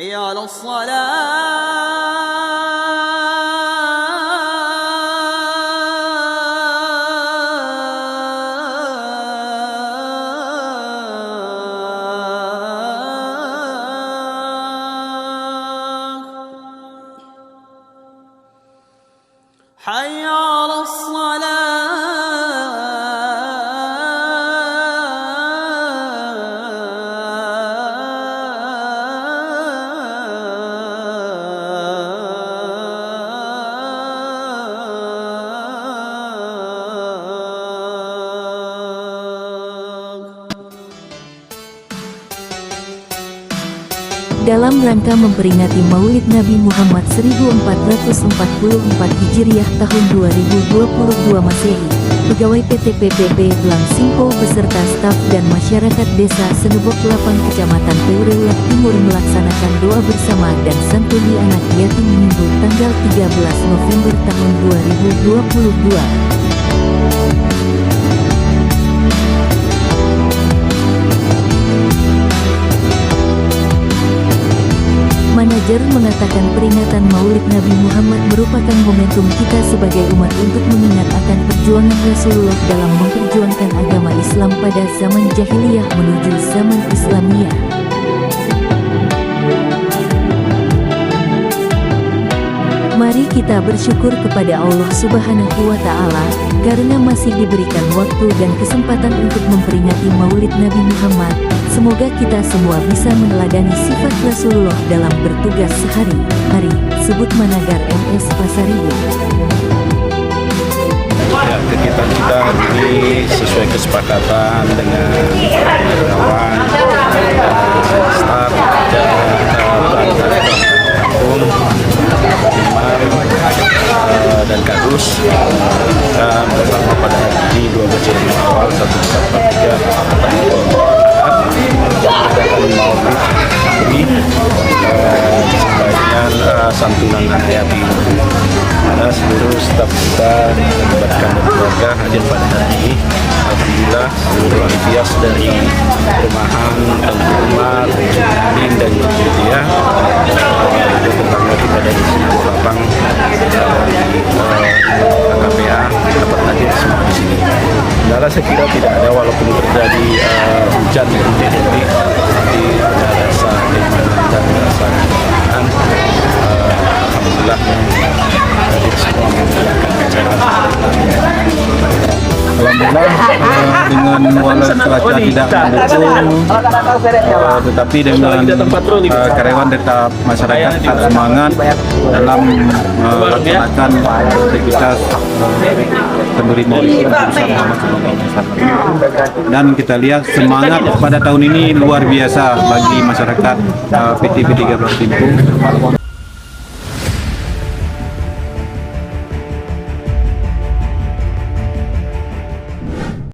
حي على الصلاة. حي على Dalam rangka memperingati Maulid Nabi Muhammad 1444 Hijriah tahun 2022 Masehi, pegawai PT PPB Blang Simpo beserta staf dan masyarakat desa Senebok 8 Kecamatan Peureuyak Timur melaksanakan doa bersama dan santuni anak yatim Minggu tanggal 13 November tahun 2022. Manajer mengatakan peringatan Maulid Nabi Muhammad merupakan momentum kita sebagai umat untuk mengingat akan perjuangan Rasulullah dalam memperjuangkan agama Islam pada zaman jahiliyah menuju zaman Islamiyah. Mari kita bersyukur kepada Allah Subhanahu wa Ta'ala karena masih diberikan waktu dan kesempatan untuk memperingati Maulid Nabi Muhammad. Semoga kita semua bisa meneladani sifat Rasulullah dalam bertugas sehari-hari. Sebut Managar MS Pasaribu. Ya, kegiatan kita ini sesuai kesepakatan dengan kawan, staf, dan kadus, dan bersama pada hari ini 12 Januari awal 1443 sebagian santunan anak yatim. Ada seluruh staf kita melibatkan keluarga hadir pada hari ini. Alhamdulillah seluruh antusias dari perumahan Tengku Umar, Sukanin dan Jogja, tetangga kita dari Lapang, dari KPA dapat hadir semua di sini. Kendala saya kira tidak ada walaupun terjadi hujan berhenti-henti, tapi ada rasa keimanan dan rasa kebahagiaan. Alhamdulillah hadir semua menjalankan acara. Alhamdulillah dengan walau cuaca tidak mendukung, tetapi dengan karyawan tetap masyarakat tetap semangat dalam melaksanakan aktivitas penduri Maulid bersama dan kita lihat semangat pada tahun ini luar biasa bagi masyarakat PT 13 Simpung.